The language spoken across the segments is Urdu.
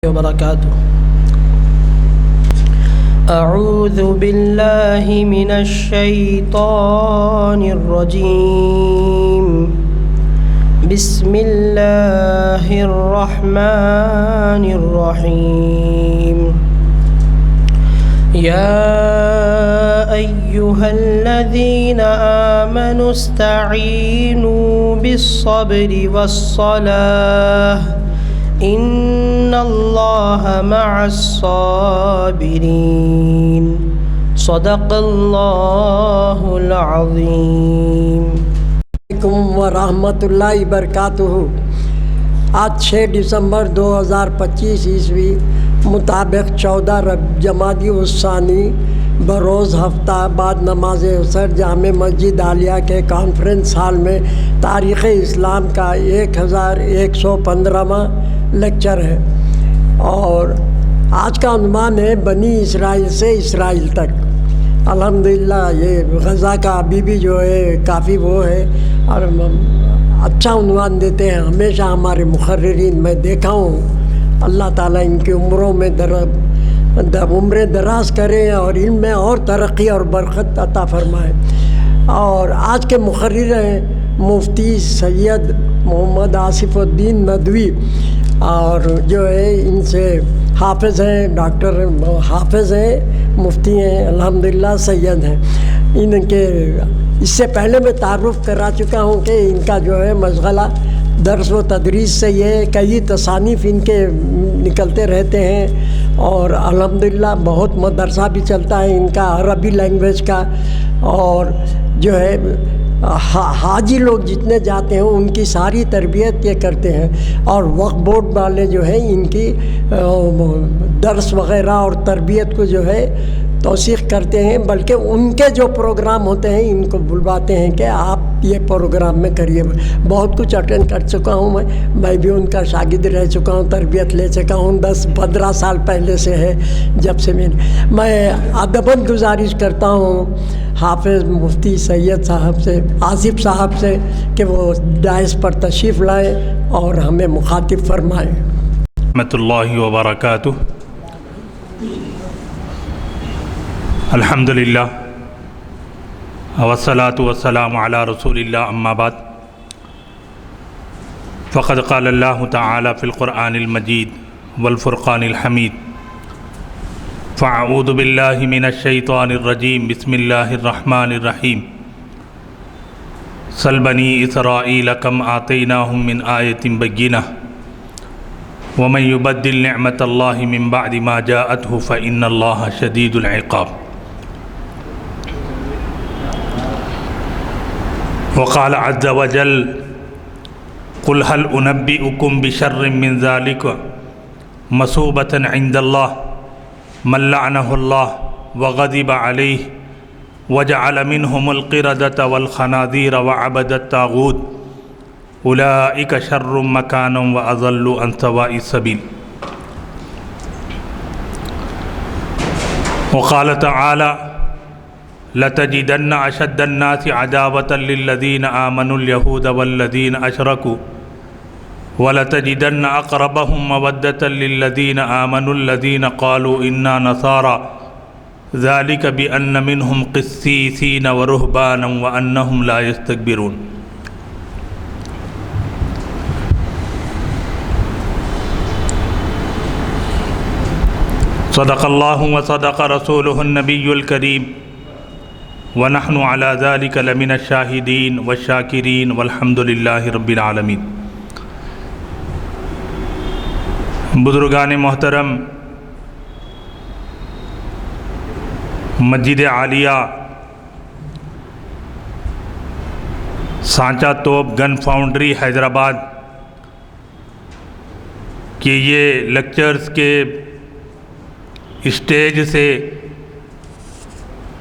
وبركاته. أعوذ بالله من الشيطان الرجيم. بسم الله الرحمن الرحيم. يا أيها الذين آمنوا استعينوا بالصبر والصلاة إن الله مع الصابرين. صدق الله العظيم. علیکم ورحمۃ اللہ وبرکاتہ. آج 6 دسمبر 2025 عیسوی مطابق 14 جمادی الثانی بروز ہفتہ بعد نماز عصر جامع مسجد عالیہ کے کانفرنس ہال میں تاریخ اسلام کا 1115واں لیکچر ہے، اور آج کا عنوان ہے بنی اسرائیل سے اسرائیل تک. الحمدللہ یہ غزہ کا ابھی بھی جو ہے کافی وہ ہے، اور اچھا عنوان دیتے ہیں ہمیشہ ہمارے مقررین. میں دیکھا ہوں اللہ تعالیٰ ان کی عمروں میں عمریں دراز کرے اور علم میں اور ترقی اور برکت عطا فرمائے. اور آج کے مقرر ہیں مفتی سید محمد آصف الدین ندوی، اور جو ہے ان سے حافظ ہیں، ڈاکٹر حافظ ہیں، مفتی ہیں، الحمدللہ سید ہیں. ان کے اس سے پہلے میں تعارف کرا چکا ہوں کہ ان کا جو ہے مشغلہ درس و تدریس سے یہ کئی تصانیف ان کے نکلتے رہتے ہیں، اور الحمدللہ بہت مدرسہ بھی چلتا ہے ان کا عربی لینگویج کا. اور جو ہے حاجی لوگ جتنے جاتے ہیں ان کی ساری تربیت یہ کرتے ہیں، اور وقف بورڈ والے جو ہیں ان کی درس وغیرہ اور تربیت کو جو ہے توثیق کرتے ہیں. بلکہ ان کے جو پروگرام ہوتے ہیں ان کو بلواتے ہیں کہ آپ یہ پروگرام میں کریے. بہت کچھ اٹینڈ کر چکا ہوں میں بھی ان کا شاگرد رہ چکا ہوں، تربیت لے چکا ہوں. 10-15 سال پہلے سے ہے جب سے میں ادباً گزارش کرتا ہوں حافظ مفتی سید صاحب سے، آصف صاحب سے، کہ وہ ڈائس پر تشریف لائیں اور ہمیں مخاطب فرمائیں. رحمۃ اللہ وبرکاتہ. الحمدللہ والصلاة والسلام علی رسول اللہ، اما بعد فقد قال اللہ تعالی فی القرآن المجید والفرقان الحمید. فاعوذ باللہ من الشیطان الرجیم. بسم اللہ الرحمن الرحیم. سل بنی اسرائیل کم آتیناہم من آیۃ بینہ ومن یبدل نعمت اللہ من بعد ما جاءتہ فإن اللہ شدید العقاب. وقال عز وجل قل هل انبئکم بشر من ذلک مثوبۃ عند اللہ من لعنہ اللہ وغضب علیہ وجعل منہم القردۃ والخنازیر وعبد الطاغوت اولئک شر مکانا واضل عن سواء السبیل. وقال تعالی لتجدن اشد الناس عداوة للذین آمنوا اليہود والذین اشرکوا وَلَتَجِدَنَّ أَقْرَبَهُمْ مَوَدَّةً لِلَّذِينَ آمَنُوا الَّذِينَ قَالُوا إِنَّا نَصَارَى ذَلِكَ بِأَنَّ مِنْهُمْ قِسِّيسِينَ وَرُهْبَانًا وَأَنَّهُمْ لَا يَسْتَكْبِرُونَ. صدق اللہ وصدق رسولہ النبی الکریم ونحن على ذلك لمن الشاہدین والشاکرین والحمد للہ رب العالمین. بزرگان محترم، مسجد عالیہ سانچہ توپ گن فاؤنڈری حیدرآباد کہ یہ لیکچرز کے اسٹیج سے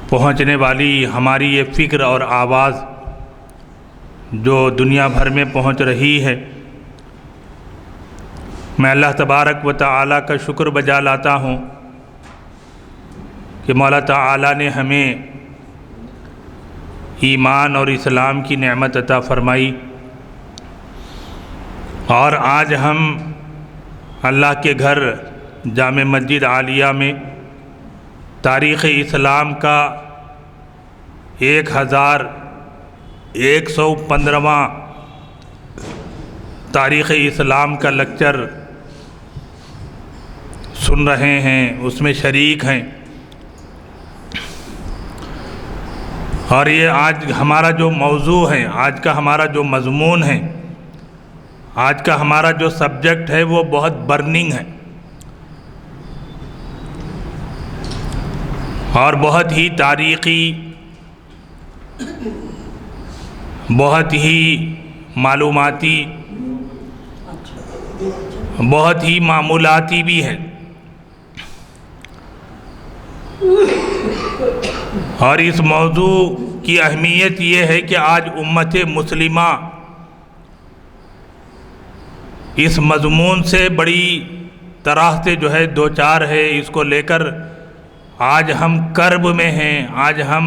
پہنچنے والی ہماری یہ فکر اور آواز جو دنیا بھر میں پہنچ رہی ہے، میں اللہ تبارک و تعالیٰ کا شکر بجا لاتا ہوں کہ مولا تعالیٰ نے ہمیں ایمان اور اسلام کی نعمت عطا فرمائی، اور آج ہم اللہ کے گھر جامع مسجد عالیہ میں تاریخ اسلام کا 1115واں تاریخ اسلام کا لیکچر سن رہے ہیں، اس میں شریک ہیں۔ اور یہ آج ہمارا جو موضوع ہے، آج کا ہمارا جو مضمون ہے، آج کا ہمارا جو سبجیکٹ ہے وہ بہت برننگ ہے اور بہت ہی تاریخی، بہت ہی معلوماتی، بہت ہی معمولاتی بھی ہے۔ اور اس موضوع کی اہمیت یہ ہے کہ آج امت مسلمہ اس مضمون سے بڑی طرح سے جو ہے دوچار ہے، اس کو لے کر آج ہم کرب میں ہیں، آج ہم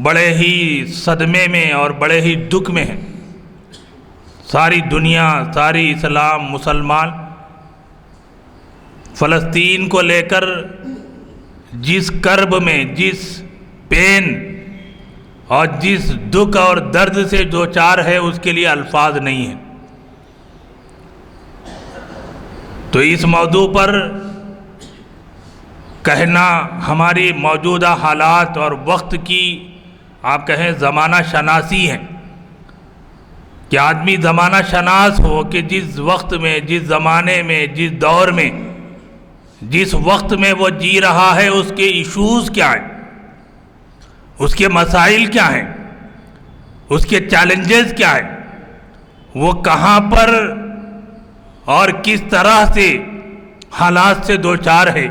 بڑے ہی صدمے میں اور بڑے ہی دکھ میں ہیں۔ ساری دنیا، ساری اسلام، مسلمان فلسطین کو لے کر جس کرب میں، جس پین اور جس دکھ اور درد سے دوچار ہے، اس کے لیے الفاظ نہیں ہیں۔ تو اس موضوع پر کہنا ہماری موجودہ حالات اور وقت کی آپ کہیں زمانہ شناسی ہے، کہ آدمی زمانہ شناس ہو کہ جس وقت میں، جس زمانے میں، جس دور میں، جس وقت میں وہ جی رہا ہے، اس کے ایشوز کیا ہیں، اس کے مسائل کیا ہیں، اس کے چیلنجز کیا ہیں، وہ کہاں پر اور کس طرح سے حالات سے دوچار ہے۔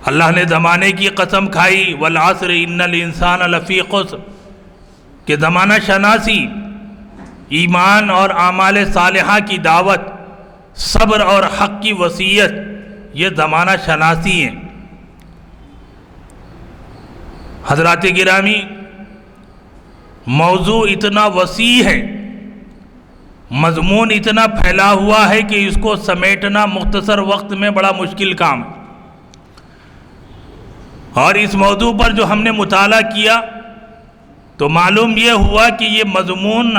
اللہ نے زمانے کی قسم کھائی، والعصر ان الانسان لفی خسر، کہ زمانہ شناسی، ایمان اور اعمال صالحہ کی دعوت، صبر اور حق کی وصیت، یہ زمانہ شناسی ہیں۔ حضرات گرامی، موضوع اتنا وسیع ہے، مضمون اتنا پھیلا ہوا ہے کہ اس کو سمیٹنا مختصر وقت میں بڑا مشکل کام ہے۔ اور اس موضوع پر جو ہم نے مطالعہ کیا تو معلوم یہ ہوا کہ یہ مضمون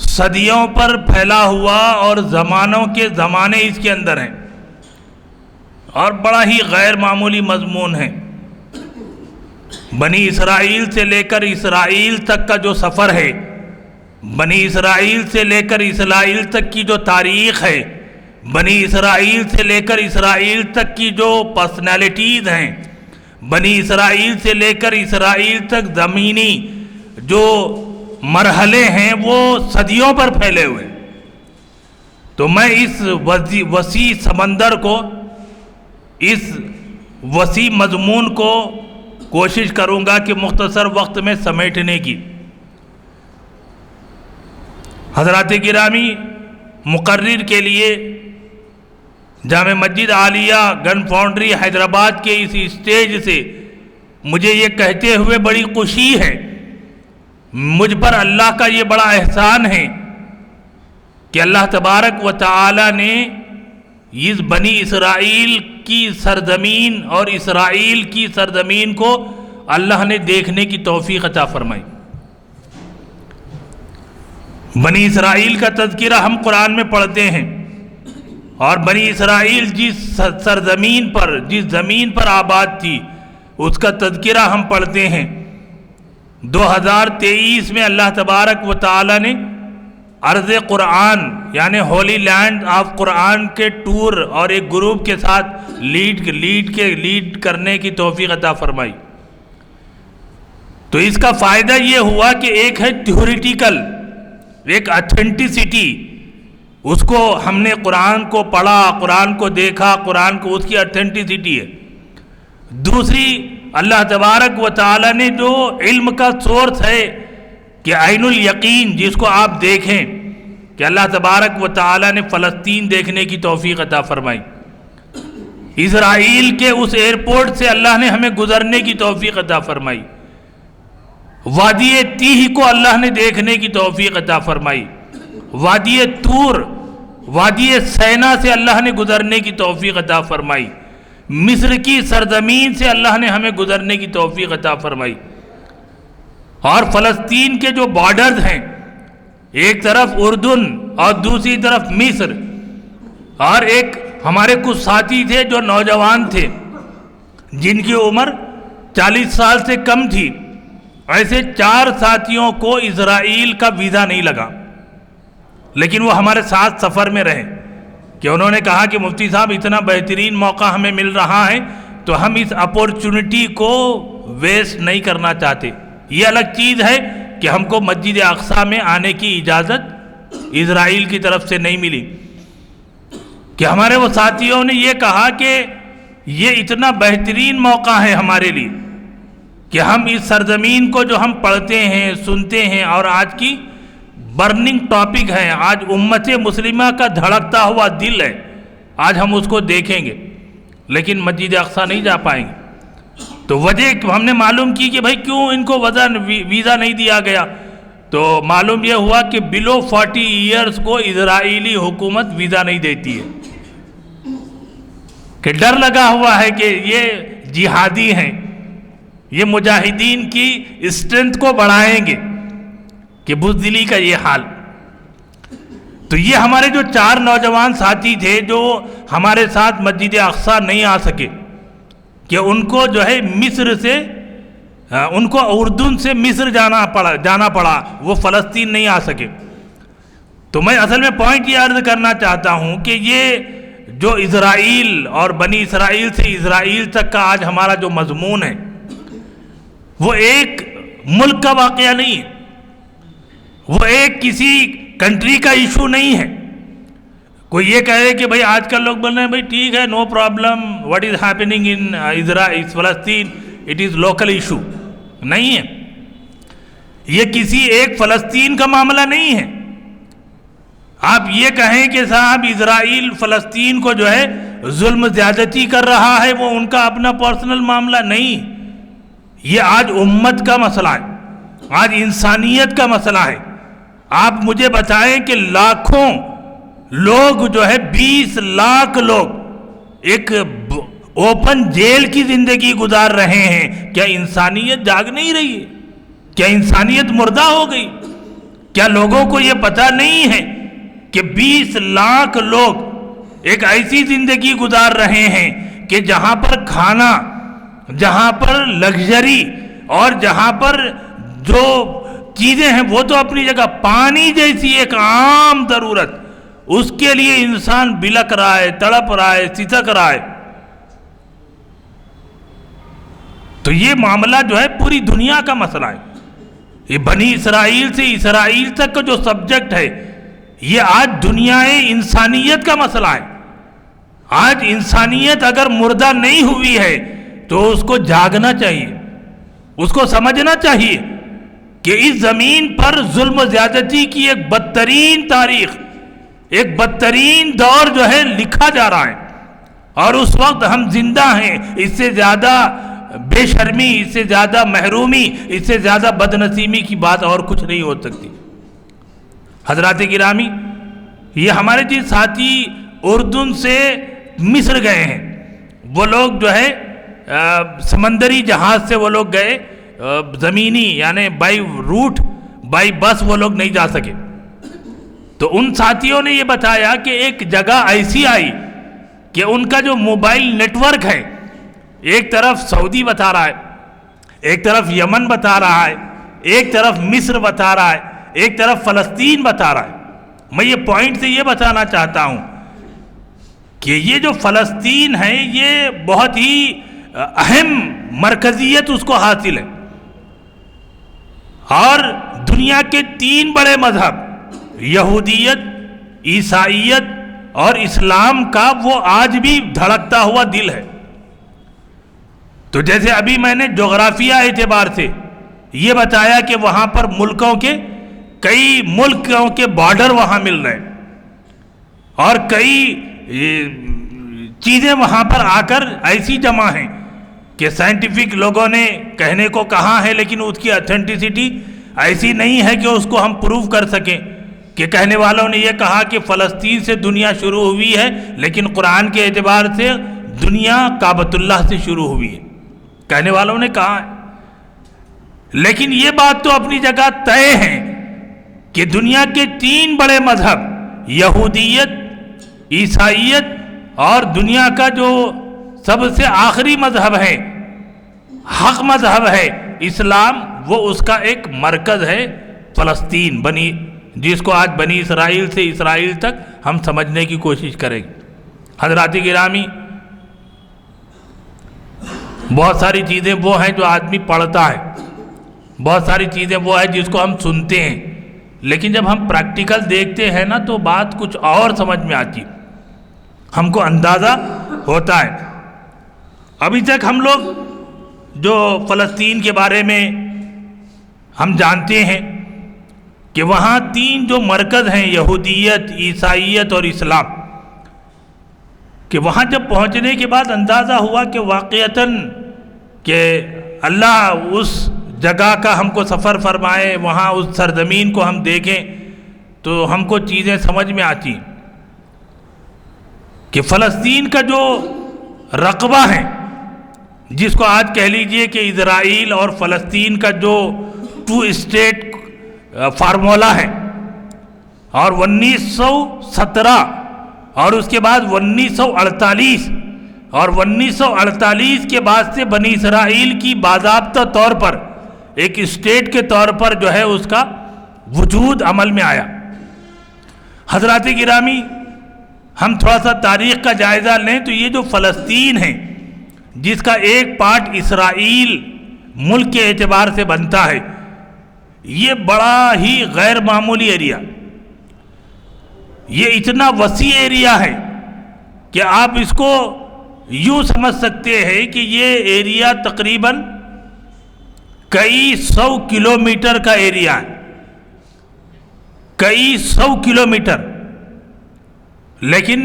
صدیوں پر پھیلا ہوا اور زمانوں کے زمانے اس کے اندر ہیں، اور بڑا ہی غیر معمولی مضمون ہے۔ بنی اسرائیل سے لے کر اسرائیل تک کا جو سفر ہے، بنی اسرائیل سے لے کر اسرائیل تک کی جو تاریخ ہے، بنی اسرائیل سے لے کر اسرائیل تک کی جو پرسنالٹیز ہیں، بنی اسرائیل سے لے کر اسرائیل تک زمینی جو مرحلے ہیں، وہ صدیوں پر پھیلے ہوئے۔ تو میں اس وسیع سمندر کو، اس وسیع مضمون کو کوشش کروں گا کہ مختصر وقت میں سمیٹنے کی۔ حضرات گرامی، مقرر کے لیے جامع مسجد عالیہ گن فاؤنڈری حیدرآباد کے اس اسٹیج سے مجھے یہ کہتے ہوئے بڑی خوشی ہے، مجھ پر اللہ کا یہ بڑا احسان ہے کہ اللہ تبارک و تعالی نے اس بنی اسرائیل کی سرزمین اور اسرائیل کی سرزمین کو اللہ نے دیکھنے کی توفیق عطا فرمائی۔ بنی اسرائیل کا تذکرہ ہم قرآن میں پڑھتے ہیں، اور بنی اسرائیل جس سرزمین پر، جس زمین پر آباد تھی، اس کا تذکرہ ہم پڑھتے ہیں۔ 2023 میں اللہ تبارک و تعالی نے ارض قرآن یعنی ہولی لینڈ آف قرآن کے ٹور اور ایک گروپ کے ساتھ لیڈ کرنے کی توفیق عطا فرمائی۔ تو اس کا فائدہ یہ ہوا کہ ایک ہے تھیوریٹیکل، ایک اتھینٹسٹی، اس کو ہم نے قرآن کو پڑھا، قرآن کو دیکھا، قرآن کو، اس کی اتھینٹسٹی ہے۔ دوسری، اللہ تبارک و تعالی نے جو علم کا سورس ہے کہ عین الیقین، جس کو آپ دیکھیں، کہ اللہ تبارک و تعالی نے فلسطین دیکھنے کی توفیق عطا فرمائی، اسرائیل کے اس ایئرپورٹ سے اللہ نے ہمیں گزرنے کی توفیق عطا فرمائی، وادی تیہ کو اللہ نے دیکھنے کی توفیق عطا فرمائی، وادی طور، وادی سینا سے اللہ نے گزرنے کی توفیق عطا فرمائی، مصر کی سرزمین سے اللہ نے ہمیں گزرنے کی توفیق عطا فرمائی، اور فلسطین کے جو بارڈرز ہیں، ایک طرف اردن اور دوسری طرف مصر، اور ایک ہمارے کچھ ساتھی تھے جو نوجوان تھے جن کی عمر 40 سال سے کم تھی، ایسے 4 ساتھیوں کو اسرائیل کا ویزا نہیں لگا، لیکن وہ ہمارے ساتھ سفر میں رہے کہ انہوں نے کہا کہ مفتی صاحب اتنا بہترین موقع ہمیں مل رہا ہے تو ہم اس اپورچونٹی کو ویسٹ نہیں کرنا چاہتے۔ یہ الگ چیز ہے کہ ہم کو مسجد اقصیٰ میں آنے کی اجازت اسرائیل کی طرف سے نہیں ملی، کہ ہمارے وہ ساتھیوں نے یہ کہا کہ یہ اتنا بہترین موقع ہے ہمارے لیے کہ ہم اس سرزمین کو جو ہم پڑھتے ہیں، سنتے ہیں، اور آج کی برننگ ٹاپک ہے، آج امت مسلمہ کا دھڑکتا ہوا دل ہے، آج ہم اس کو دیکھیں گے، لیکن مسجد اقصیٰ نہیں جا پائیں گے۔ تو وجہ ہم نے معلوم کی کہ بھائی کیوں ان کو ویزا نہیں دیا گیا، تو معلوم یہ ہوا کہ بلو 40 ایئرز کو اسرائیلی حکومت ویزا نہیں دیتی ہے، کہ ڈر لگا ہوا ہے کہ یہ جہادی ہیں، یہ مجاہدین کی اسٹرینتھ کو بڑھائیں گے، کہ بزدلی کا یہ حال۔ تو یہ ہمارے جو 4 نوجوان ساتھی تھے جو ہمارے ساتھ مسجد اقصیٰ نہیں آ سکے، کہ ان کو جو ہے مصر سے، ان کو اردن سے مصر جانا پڑا، وہ فلسطین نہیں آ سکے۔ تو میں اصل میں پوائنٹ یہ عرض کرنا چاہتا ہوں کہ یہ جو اسرائیل اور بنی اسرائیل سے اسرائیل تک کا آج ہمارا جو مضمون ہے، وہ ایک ملک کا واقعہ نہیں ہے، وہ ایک کسی کنٹری کا ایشو نہیں ہے۔ کوئی یہ کہے کہ بھئی آج کل لوگ بول رہے ہیں بھئی ٹھیک ہے، no problem, what is happening in Israel فلسطین اٹ از لوکل ایشو، نہیں ہے، یہ کسی ایک فلسطین کا معاملہ نہیں ہے۔ آپ یہ کہیں کہ صاحب اسرائیل فلسطین کو جو ہے ظلم زیادتی کر رہا ہے، وہ ان کا اپنا پرسنل معاملہ نہیں، یہ آج امت کا مسئلہ ہے، آج انسانیت کا مسئلہ ہے۔ آپ مجھے بتائیں کہ لاکھوں لوگ جو ہے 20 لاکھ لوگ ایک اوپن جیل کی زندگی گزار رہے ہیں، کیا انسانیت جاگ نہیں رہی ہے؟ کیا انسانیت مردہ ہو گئی؟ کیا لوگوں کو یہ پتہ نہیں ہے کہ 20 لاکھ لوگ ایک ایسی زندگی گزار رہے ہیں کہ جہاں پر کھانا، جہاں پر لگژری، اور جہاں پر جو چیزیں ہیں وہ تو اپنی جگہ، پانی جیسی ایک عام ضرورت، اس کے لیے انسان بلک رہا ہے، تڑپ رہا ہے، سسک رہا ہے۔ تو یہ معاملہ جو ہے پوری دنیا کا مسئلہ ہے، یہ بنی اسرائیل سے اسرائیل تک کا جو سبجیکٹ ہے، یہ آج دنیا انسانیت کا مسئلہ ہے۔ آج انسانیت اگر مردہ نہیں ہوئی ہے تو اس کو جاگنا چاہیے، اس کو سمجھنا چاہیے کہ اس زمین پر ظلم و زیادتی کی ایک بدترین تاریخ، ایک بدترین دور جو ہے لکھا جا رہا ہے، اور اس وقت ہم زندہ ہیں۔ اس سے زیادہ بے شرمی، اس سے زیادہ محرومی، اس سے زیادہ بدنصیبی کی بات اور کچھ نہیں ہو سکتی۔ حضرات گرامی، یہ ہمارے جی ساتھی اردن سے مصر گئے ہیں، وہ لوگ جو ہے سمندری جہاز سے وہ لوگ گئے، زمینی یعنی بائی روٹ، بائی بس وہ لوگ نہیں جا سکے۔ تو ان ساتھیوں نے یہ بتایا کہ ایک جگہ ایسی آئی کہ ان کا جو موبائل نیٹ ورک ہے، ایک طرف سعودی بتا رہا ہے، ایک طرف یمن بتا رہا ہے، ایک طرف مصر بتا رہا ہے، ایک طرف فلسطین بتا رہا ہے۔ میں یہ پوائنٹ سے یہ بتانا چاہتا ہوں کہ یہ جو فلسطین ہے یہ بہت ہی اہم مرکزیت اس کو حاصل ہے، اور دنیا کے 3 بڑے مذہب یہودیت، عیسائیت اور اسلام کا وہ آج بھی دھڑکتا ہوا دل ہے۔ تو جیسے ابھی میں نے جغرافیہ اعتبار سے یہ بتایا کہ وہاں پر ملکوں کے کئی ملکوں کے بارڈر وہاں مل رہے ہیں، اور کئی چیزیں وہاں پر آ کر ایسی جمع ہیں کہ سائنٹیفک لوگوں نے کہنے کو کہا ہے، لیکن اس کی اتھینٹسٹی ایسی نہیں ہے کہ اس کو ہم پروف کر سکیں۔ کہ کہنے والوں نے یہ کہا کہ فلسطین سے دنیا شروع ہوئی ہے، لیکن قرآن کے اعتبار سے دنیا کعبۃ اللہ سے شروع ہوئی ہے، کہنے والوں نے کہا ہے۔ لیکن یہ بات تو اپنی جگہ طے ہے کہ دنیا کے 3 بڑے مذہب، یہودیت، عیسائیت اور دنیا کا جو سب سے آخری مذہب ہے، حق مذہب ہے اسلام، وہ اس کا ایک مرکز ہے فلسطین، جس کو آج بنی اسرائیل سے اسرائیل تک ہم سمجھنے کی کوشش کریں گے۔ حضرات گرامی، بہت ساری چیزیں وہ ہیں جو آدمی پڑھتا ہے، بہت ساری چیزیں وہ ہیں جس کو ہم سنتے ہیں، لیکن جب ہم پریکٹیکل دیکھتے ہیں نا تو بات کچھ اور سمجھ میں آتی، ہم کو اندازہ ہوتا ہے۔ ابھی تک ہم لوگ جو فلسطین کے بارے میں ہم جانتے ہیں کہ وہاں 3 جو مرکز ہیں، یہودیت، عیسائیت اور اسلام، کہ وہاں جب پہنچنے کے بعد اندازہ ہوا کہ واقعتاً کہ اللہ اس جگہ کا ہم کو سفر فرمائے، وہاں اس سرزمین کو ہم دیکھیں تو ہم کو چیزیں سمجھ میں آتی کہ فلسطین کا جو رقبہ ہے، جس کو آج کہہ لیجئے کہ اسرائیل اور فلسطین کا جو 2 اسٹیٹ فارمولا ہے، اور 1917 اور اس کے بعد 1948 اور 1948 کے بعد سے بنی اسرائیل کی باضابطہ طور پر ایک اسٹیٹ کے طور پر جو ہے اس کا وجود عمل میں آیا۔ حضرات گرامی، ہم تھوڑا سا تاریخ کا جائزہ لیں تو یہ جو فلسطین ہے، جس کا ایک پارٹ اسرائیل ملک کے اعتبار سے بنتا ہے، یہ بڑا ہی غیر معمولی ایریا، یہ اتنا وسیع ایریا ہے کہ آپ اس کو یوں سمجھ سکتے ہیں کہ یہ ایریا تقریباً کئی 100 کلومیٹر کا ایریا ہے، کئی 100 کلومیٹر۔ لیکن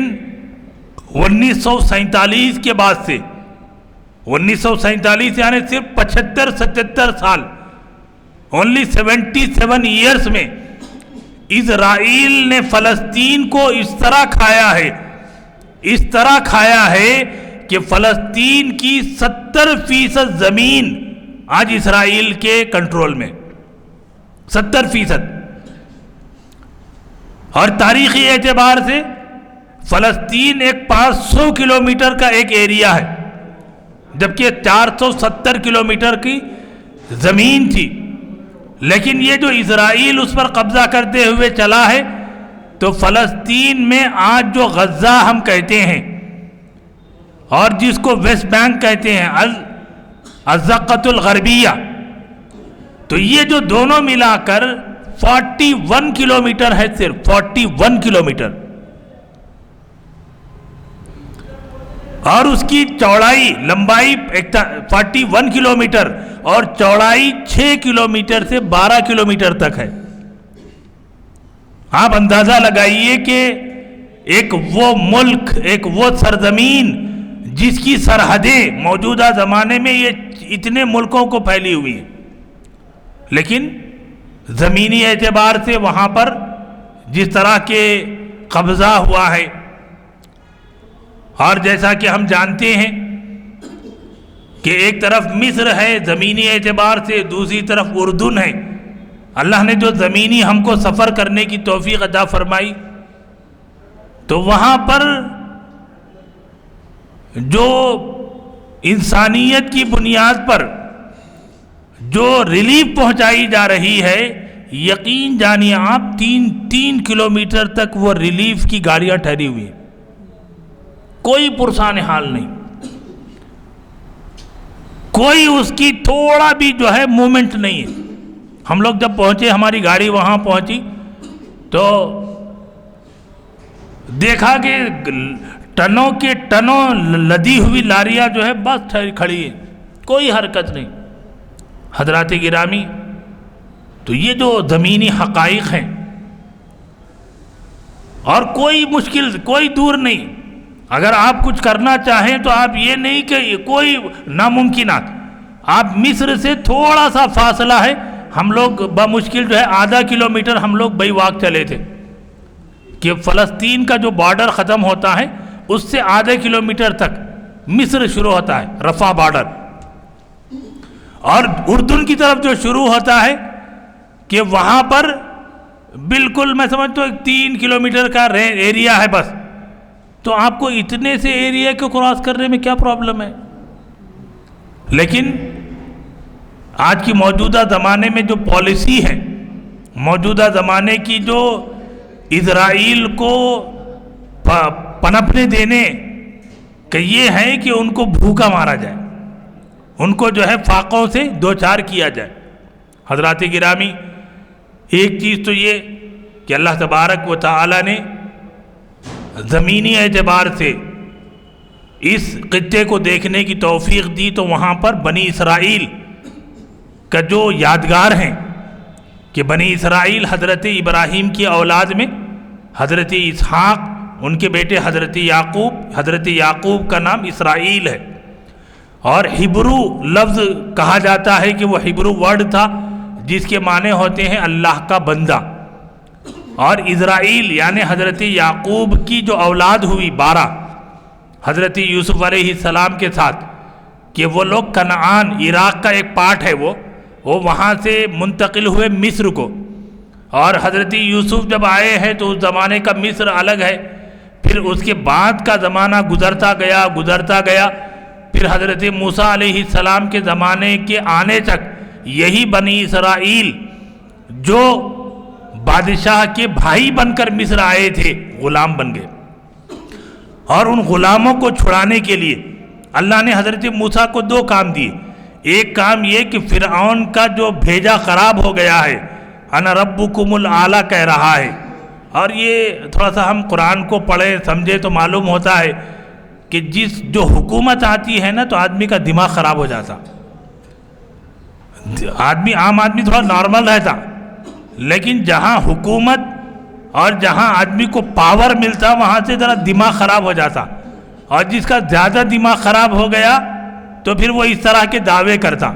1947 کے بعد سے، 1947 یعنی صرف 75-77 سال، only 77 ایئرس میں اسرائیل نے فلسطین کو اس طرح کھایا ہے کہ فلسطین کی 70% زمین آج اسرائیل کے کنٹرول میں، 70%۔ اور تاریخی اعتبار سے فلسطین ایک 500 کلومیٹر کا ایک ایریا ہے، جبکہ 470 کلومیٹر کی زمین تھی، لیکن یہ جو اسرائیل اس پر قبضہ کرتے ہوئے چلا ہے، تو فلسطین میں آج جو غزہ ہم کہتے ہیں اور جس کو ویسٹ بینک کہتے ہیں، الضفۃ الغربیہ، تو یہ جو دونوں ملا کر 41 کلومیٹر ہے، صرف 41 کلومیٹر، اور اس کی چوڑائی، لمبائی 41 کلومیٹر اور چوڑائی 6 کلومیٹر سے 12 کلومیٹر تک ہے۔ آپ اندازہ لگائیے کہ ایک وہ ملک، ایک وہ سرزمین جس کی سرحدیں موجودہ زمانے میں یہ اتنے ملکوں کو پھیلی ہوئی ہیں، لیکن زمینی اعتبار سے وہاں پر جس طرح کے قبضہ ہوا ہے، اور جیسا کہ ہم جانتے ہیں کہ ایک طرف مصر ہے زمینی اعتبار سے، دوسری طرف اردن ہے۔ اللہ نے جو زمینی ہم کو سفر کرنے کی توفیق عطا فرمائی، تو وہاں پر جو انسانیت کی بنیاد پر جو ریلیف پہنچائی جا رہی ہے، یقین جانیے آپ 3 کلومیٹر تک وہ ریلیف کی گاڑیاں ٹھہری ہوئی ہیں، کوئی پرسان حال نہیں، کوئی اس کی تھوڑا بھی جو ہے مومنٹ نہیں ہے۔ ہم لوگ جب پہنچے، ہماری گاڑی وہاں پہنچی تو دیکھا کہ ٹنوں کے ٹنوں لدی ہوئی لاریاں جو ہے بس کھڑی ہے، کوئی حرکت نہیں۔ حضرات گرامی، تو یہ جو زمینی حقائق ہیں، اور کوئی مشکل، کوئی دور نہیں، اگر آپ کچھ کرنا چاہیں تو آپ یہ نہیں کہ کوئی ناممکنات، آپ مصر سے تھوڑا سا فاصلہ ہے، ہم لوگ بمشکل جو ہے آدھا کلومیٹر ہم لوگ بائی واک چلے تھے، کہ فلسطین کا جو بارڈر ختم ہوتا ہے اس سے آدھے کلومیٹر تک مصر شروع ہوتا ہے، رفح بارڈر، اور اردن کی طرف جو شروع ہوتا ہے کہ وہاں پر بالکل میں سمجھتا ہوں 3 کلومیٹر کا ایریا ہے بس. تو آپ کو اتنے سے ایریا کو کراس کرنے میں کیا پرابلم ہے؟ لیکن آج کی موجودہ زمانے میں جو پالیسی ہے، موجودہ زمانے کی جو اسرائیل کو پنپنے دینے کہ یہ ہے کہ ان کو بھوکا مارا جائے، ان کو جو ہے فاقوں سے دوچار کیا جائے. حضرات گرامی، ایک چیز تو یہ کہ اللہ تبارک و تعالی نے زمینی اعتبار سے اس خطے کو دیکھنے کی توفیق دی، تو وہاں پر بنی اسرائیل کا جو یادگار ہیں کہ بنی اسرائیل حضرت ابراہیم کی اولاد میں حضرت اسحاق، ان کے بیٹے حضرت یعقوب کا نام اسرائیل ہے، اور ہبرو لفظ کہا جاتا ہے کہ وہ ہبرو ورڈ تھا جس کے معنی ہوتے ہیں اللہ کا بندہ. اور اسرائیل یعنی حضرت یعقوب کی جو اولاد ہوئی 12 حضرت یوسف علیہ السلام کے ساتھ، کہ وہ لوگ کنعان، عراق کا ایک پارٹ ہے وہ وہاں سے منتقل ہوئے مصر کو. اور حضرت یوسف جب آئے ہیں تو اس زمانے کا مصر الگ ہے، پھر اس کے بعد کا زمانہ گزرتا گیا، پھر حضرت موسیٰ علیہ السلام کے زمانے کے آنے تک یہی بنی اسرائیل جو بادشاہ کے بھائی بن کر مصر آئے تھے غلام بن گئے. اور ان غلاموں کو چھڑانے کے لیے اللہ نے حضرت موسیٰ کو 2 کام دیے. ایک کام یہ کہ فرعون کا جو بھیجا خراب ہو گیا ہے، انا ربکم الاعلی کہہ رہا ہے. اور یہ تھوڑا سا ہم قرآن کو پڑھیں سمجھے تو معلوم ہوتا ہے کہ جو حکومت آتی ہے نا تو آدمی کا دماغ خراب ہو جاتا. عام آدمی تھوڑا نارمل رہتا، لیکن جہاں حکومت اور جہاں آدمی کو پاور ملتا وہاں سے ذرا دماغ خراب ہو جاتا. اور جس کا زیادہ دماغ خراب ہو گیا تو پھر وہ اس طرح کے دعوے کرتا.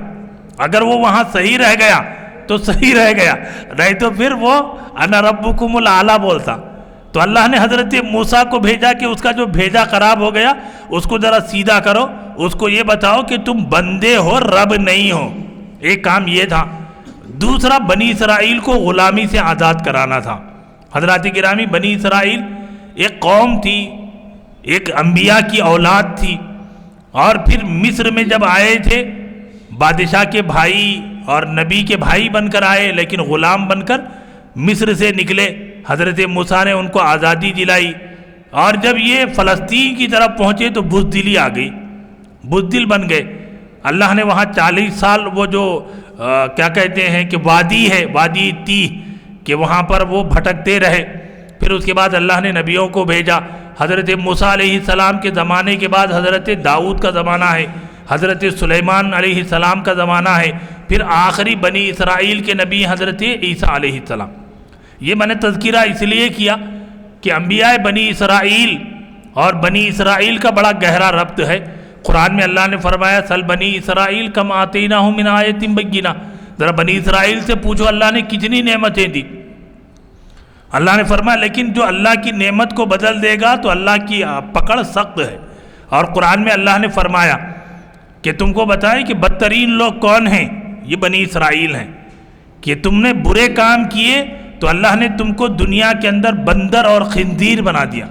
اگر وہ وہاں صحیح رہ گیا تو صحیح رہ گیا، نہیں تو پھر وہ انا ربکم الاعلی بولتا. تو اللہ نے حضرت موسیٰ کو بھیجا کہ اس کا جو بھیجا خراب ہو گیا اس کو ذرا سیدھا کرو، اس کو یہ بتاؤ کہ تم بندے ہو، رب نہیں ہو. ایک کام یہ تھا. دوسرا بنی اسرائیل کو غلامی سے آزاد کرانا تھا. حضرات گرامی، بنی اسرائیل ایک قوم تھی، ایک انبیاء کی اولاد تھی، اور پھر مصر میں جب آئے تھے بادشاہ کے بھائی اور نبی کے بھائی بن کر آئے، لیکن غلام بن کر مصر سے نکلے. حضرت موسیٰ نے ان کو آزادی دلائی، اور جب یہ فلسطین کی طرف پہنچے تو بزدلی آ گئی، بزدل بن گئے. اللہ نے وہاں 40 سال وہ جو کیا کہتے ہیں کہ وادی ہے، وادی تیہ، کہ وہاں پر وہ بھٹکتے رہے. پھر اس کے بعد اللہ نے نبیوں کو بھیجا. حضرت موسیٰ علیہ السلام کے زمانے کے بعد حضرت داؤد کا زمانہ ہے، حضرت سلیمان علیہ السلام کا زمانہ ہے، پھر آخری بنی اسرائیل کے نبی حضرت عیسیٰ علیہ السلام. یہ میں نے تذکرہ اس لیے کیا کہ انبیاء بنی اسرائیل اور بنی اسرائیل کا بڑا گہرا ربط ہے. قرآن میں اللہ نے فرمایا سل بنی اسرائیل کم آتیناہم من آیۃ بینہ. ذرا بنی اسرائیل سے پوچھو اللہ نے کتنی نعمتیں دی. اللہ نے فرمایا لیکن جو اللہ کی نعمت کو بدل دے گا تو اللہ کی پکڑ سخت ہے. اور قرآن میں اللہ نے فرمایا کہ تم کو بتائیں کہ بدترین لوگ کون ہیں؟ یہ بنی اسرائیل ہیں. کہ تم نے برے کام کیے تو اللہ نے تم کو دنیا کے اندر بندر اور خنزیر بنا دیا.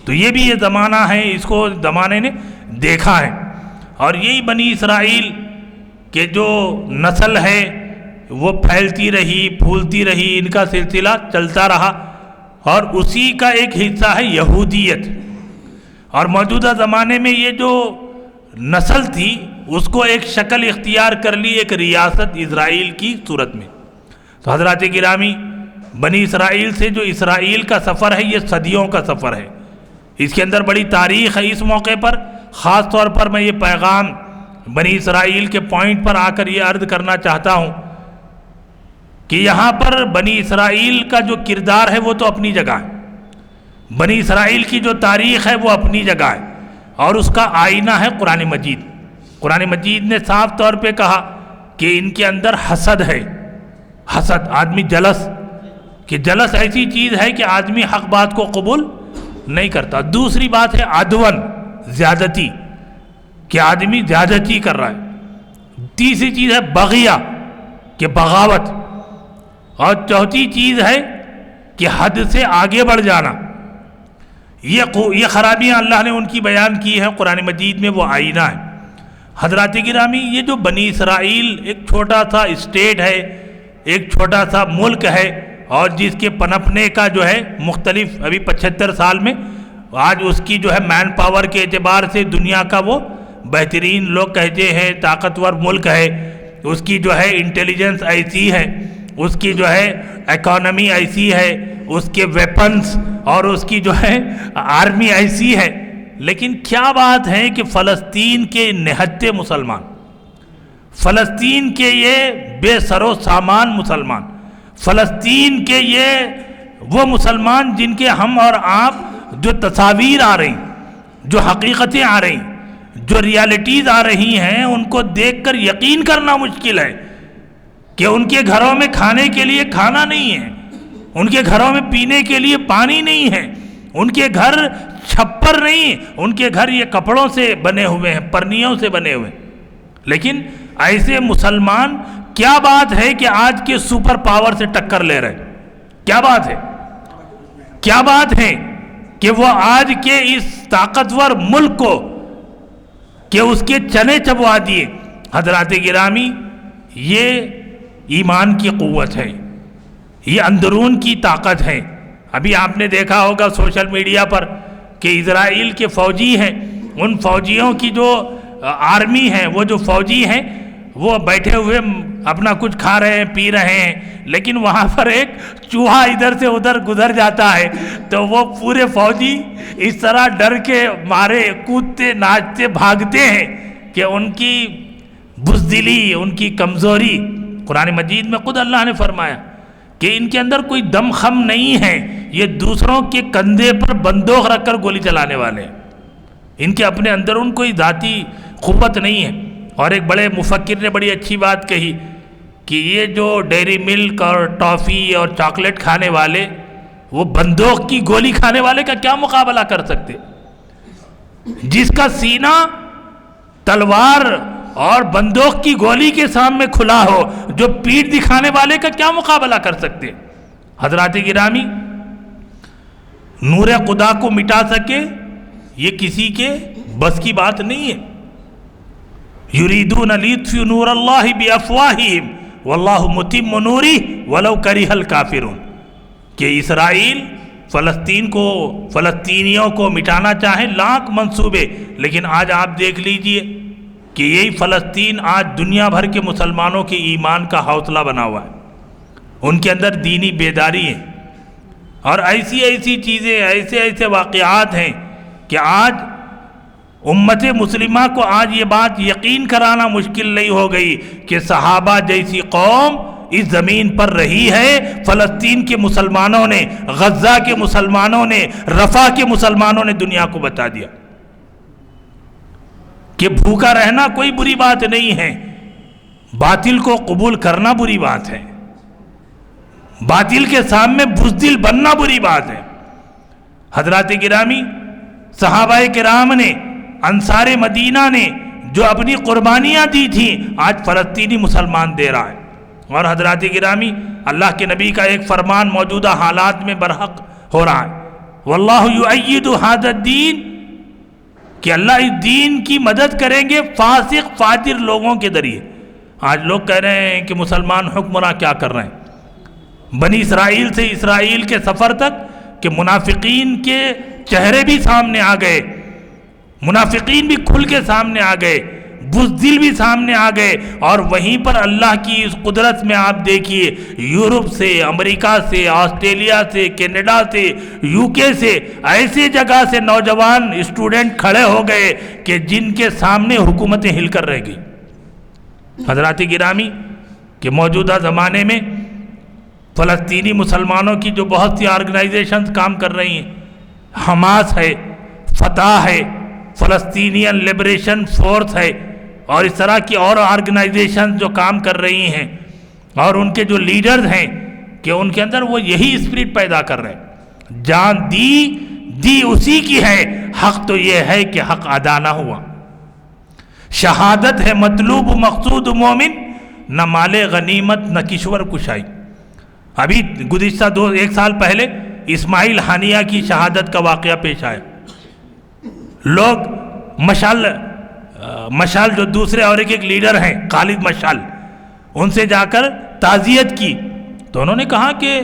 تو یہ بھی یہ زمانہ ہے، اس کو زمانے نے دیکھا ہے. اور یہی بنی اسرائیل کے جو نسل ہے وہ پھیلتی رہی، پھولتی رہی، ان کا سلسلہ چلتا رہا، اور اسی کا ایک حصہ ہے یہودیت. اور موجودہ زمانے میں یہ جو نسل تھی اس کو ایک شکل اختیار کر لی، ایک ریاست اسرائیل کی صورت میں. تو حضرات گرامی، بنی اسرائیل سے جو اسرائیل کا سفر ہے یہ صدیوں کا سفر ہے، اس کے اندر بڑی تاریخ ہے. اس موقع پر خاص طور پر میں یہ پیغام بنی اسرائیل کے پوائنٹ پر آ کر یہ عرض کرنا چاہتا ہوں کہ یہاں پر بنی اسرائیل کا جو کردار ہے وہ تو اپنی جگہ ہے، بنی اسرائیل کی جو تاریخ ہے وہ اپنی جگہ ہے، اور اس کا آئینہ ہے قرآن مجید. قرآن مجید نے صاف طور پہ کہا کہ ان کے اندر حسد ہے. حسد، آدمی جلس کہ جلس ایسی چیز ہے کہ آدمی حق بات کو قبول نہیں کرتا. دوسری بات ہے عدون، زیادتی، کہ آدمی زیادتی کر رہا ہے. تیسری چیز ہے بغیہ، کہ بغاوت. اور چوتھی چیز ہے کہ حد سے آگے بڑھ جانا. یہ خرابیاں اللہ نے ان کی بیان کی ہیں قرآن مجید میں، وہ آئینہ ہے. حضرات گرامی، یہ جو بنی اسرائیل ایک چھوٹا سا اسٹیٹ ہے، ایک چھوٹا سا ملک ہے، اور جس کے پنپنے کا جو ہے مختلف ابھی 75 سال میں آج اس کی جو ہے مین پاور کے اعتبار سے دنیا کا وہ بہترین لوگ کہتے ہیں طاقتور ملک ہے. اس کی جو ہے انٹیلیجنس ایسی ہے، اس کی جو ہے اکانومی ایسی ہے، اس کے ویپنز اور اس کی جو ہے آرمی ایسی ہے. لیکن کیا بات ہے کہ فلسطین کے نہتے مسلمان، فلسطین کے یہ بے سر و سامان مسلمان، فلسطین کے یہ وہ مسلمان جن کے ہم اور آپ جو تصاویر آ رہی، جو حقیقتیں آ رہی، جو ریالٹیز آ رہی ہیں، ان کو دیکھ کر یقین کرنا مشکل ہے کہ ان کے گھروں میں کھانے کے لیے کھانا نہیں ہے، ان کے گھروں میں پینے کے لیے پانی نہیں ہے، ان کے گھر چھپر نہیں، ان کے گھر یہ کپڑوں سے بنے ہوئے ہیں، پرنیوں سے بنے ہوئے ہیں. لیکن ایسے مسلمان، کیا بات ہے کہ آج کے سپر پاور سے ٹکر لے رہے ہیں. کیا بات ہے، کیا بات ہے کہ وہ آج کے اس طاقتور ملک کو کہ اس کے چنے چبوا دیے. حضرات گرامی، یہ ایمان کی قوت ہے، یہ اندرون کی طاقت ہے. ابھی آپ نے دیکھا ہوگا سوشل میڈیا پر کہ اسرائیل کے فوجی ہیں، ان فوجیوں کی جو آرمی ہے، وہ جو فوجی ہیں وہ بیٹھے ہوئے اپنا کچھ کھا رہے ہیں، پی رہے ہیں، لیکن وہاں پر ایک چوہا ادھر سے ادھر گزر جاتا ہے تو وہ پورے فوجی اس طرح ڈر کے مارے کودتے ناچتے بھاگتے ہیں کہ ان کی بزدلی، ان کی کمزوری. قرآن مجید میں خود اللہ نے فرمایا کہ ان کے اندر کوئی دم خم نہیں ہے، یہ دوسروں کے کندھے پر بندوق رکھ کر گولی چلانے والے ہیں. ان کے اپنے اندر ان کوئی ذاتی قوت نہیں ہے. اور ایک بڑے مفکر نے بڑی اچھی بات کہی کہ یہ جو ڈیری ملک اور ٹافی اور چاکلیٹ کھانے والے، وہ بندوق کی گولی کھانے والے کا کیا مقابلہ کر سکتے؟ جس کا سینہ تلوار اور بندوق کی گولی کے سامنے کھلا ہو، جو پیٹھ دکھانے والے کا کیا مقابلہ کر سکتے؟ حضرات گرامی، نور خدا کو مٹا سکے یہ کسی کے بس کی بات نہیں ہے. یریدون لیطفئوا نور اللہ بافواہہم واللہ متم نورہ ولو کرہ الکافرون. کہ اسرائیل فلسطین کو، فلسطینیوں کو مٹانا چاہیں، لاکھ منصوبے، لیکن آج آپ دیکھ لیجئے کہ یہی فلسطین آج دنیا بھر کے مسلمانوں کے ایمان کا حوصلہ بنا ہوا ہے. ان کے اندر دینی بیداری ہے، اور ایسی ایسی چیزیں، ایسے ایسے واقعات ہیں کہ آج امت مسلمہ کو آج یہ بات یقین کرانا مشکل نہیں ہو گئی کہ صحابہ جیسی قوم اس زمین پر رہی ہے. فلسطین کے مسلمانوں نے، غزہ کے مسلمانوں نے، رفح کے مسلمانوں نے دنیا کو بتا دیا کہ بھوکا رہنا کوئی بری بات نہیں ہے، باطل کو قبول کرنا بری بات ہے، باطل کے سامنے بزدل بننا بری بات ہے. حضرات گرامی، صحابہ کرام نے، انصار مدینہ نے جو اپنی قربانیاں دی تھیں، آج فلسطینی مسلمان دے رہا ہے. اور حضرات گرامی، اللہ کے نبی کا ایک فرمان موجودہ حالات میں برحق ہو رہا ہے، واللہ یؤید ھذا الدین، کہ اللہ اس دین کی مدد کریں گے فاسق فاجر لوگوں کے ذریعے. آج لوگ کہہ رہے ہیں کہ مسلمان حکمراں کیا کر رہے ہیں، بنی اسرائیل سے اسرائیل کے سفر تک، کہ منافقین کے چہرے بھی سامنے آ گئے، منافقین بھی کھل کے سامنے آ گئے، بزدل بھی سامنے آ گئے. اور وہیں پر اللہ کی اس قدرت میں آپ دیکھیے، یورپ سے، امریکہ سے، آسٹریلیا سے، کینیڈا سے، یو کے سے، ایسے جگہ سے نوجوان اسٹوڈنٹ کھڑے ہو گئے کہ جن کے سامنے حکومتیں ہل کر رہ گئی. حضرات گرامی، کہ موجودہ زمانے میں فلسطینی مسلمانوں کی جو بہت سی آرگنائزیشنز کام کر رہی ہیں، حماس ہے، فتح ہے، فلسطینین لبریشن فورس ہے، اور اس طرح کی اور آرگنائزیشن جو کام کر رہی ہیں، اور ان کے جو لیڈرز ہیں کہ ان کے اندر وہ یہی اسپرٹ پیدا کر رہے ہیں. جان دی اسی کی ہے، حق تو یہ ہے کہ حق ادا نہ ہوا. شہادت ہے مطلوب مقصود مومن، نہ مال غنیمت نہ کشور کشائی. ابھی گزشتہ 1 سال پہلے اسماعیل ہانیہ کی شہادت کا واقعہ پیش آیا. لوگ مشال جو دوسرے اور ایک لیڈر ہیں خالد مشال، ان سے جا کر تعزیت کی تو انہوں نے کہا کہ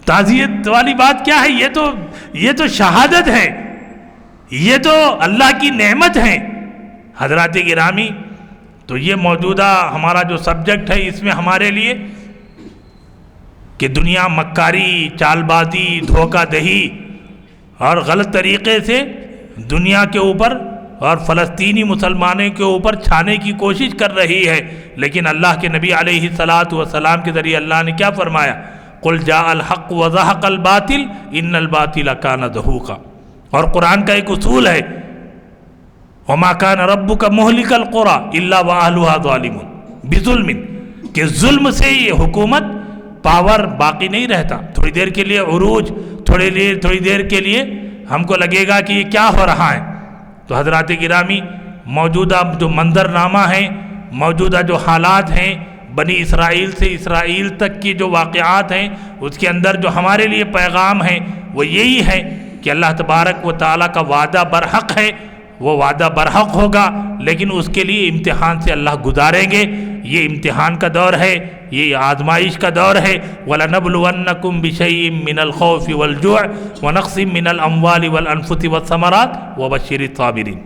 تعزیت والی بات کیا ہے، یہ تو شہادت ہے، یہ تو اللہ کی نعمت ہے. حضرات گرامی، تو یہ موجودہ ہمارا جو سبجیکٹ ہے اس میں ہمارے لیے کہ دنیا مکاری، چال بازی، دھوکہ دہی اور غلط طریقے سے دنیا کے اوپر اور فلسطینی مسلمانوں کے اوپر چھانے کی کوشش کر رہی ہے. لیکن اللہ کے نبی علیہ الصلاۃ والسلام کے ذریعے اللہ نے کیا فرمایا؟ قل جاء الحق وزهق الباطل ان الباطل کان زہوقا. اور قرآن کا ایک اصول ہے وما کان ربک مہلک القری الا واہلها ظالمون بظلم، کہ ظلم سے یہ حکومت پاور باقی نہیں رہتا. تھوڑی دیر کے لیے عروج، تھوڑی دیر کے لیے ہم کو لگے گا کہ یہ کیا ہو رہا ہے. تو حضرات گرامی، موجودہ جو منظرنامہ ہیں، موجودہ جو حالات ہیں، بنی اسرائیل سے اسرائیل تک کی جو واقعات ہیں، اس کے اندر جو ہمارے لیے پیغام ہیں وہ یہی ہے کہ اللہ تبارک و تعالیٰ کا وعدہ برحق ہے، وہ وعدہ برحق ہوگا، لیکن اس کے لیے امتحان سے اللہ گزاریں گے. یہ امتحان کا دور ہے، یہ آزمائش کا دور ہے. وَلَنَبْلُوَنَّكُمْ بِشَيْءٍ مِّنَ الْخَوْفِ وَالْجُوعِ وَنَقْصٍ مِّنَ الْأَمْوَالِ وَالْأَنفُسِ وَالثَّمَرَاتِ وَبَشِّرِ الصَّابِرِينَ.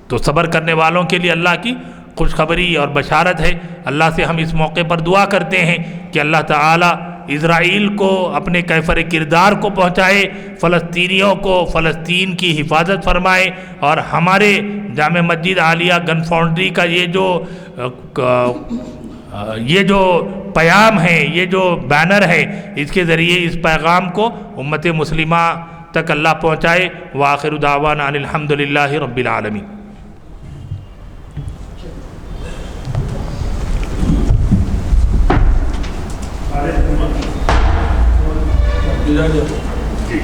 تو صبر کرنے والوں کے لیے اللہ کی خوشخبری اور بشارت ہے. اللہ سے ہم اس موقع پر دعا کرتے ہیں کہ اللہ تعالی اسرائیل کو اپنے کیفر کردار کو پہنچائے، فلسطینیوں کو فلسطین کی حفاظت فرمائے، اور ہمارے جامع مسجد عالیہ گن فاؤنڈری کا یہ جو پیام ہے، یہ جو بینر ہے، اس کے ذریعے اس پیغام کو امت مسلمہ تک اللہ پہنچائے. وآخر دعوانا ان الحمدللہ رب العالمین. جی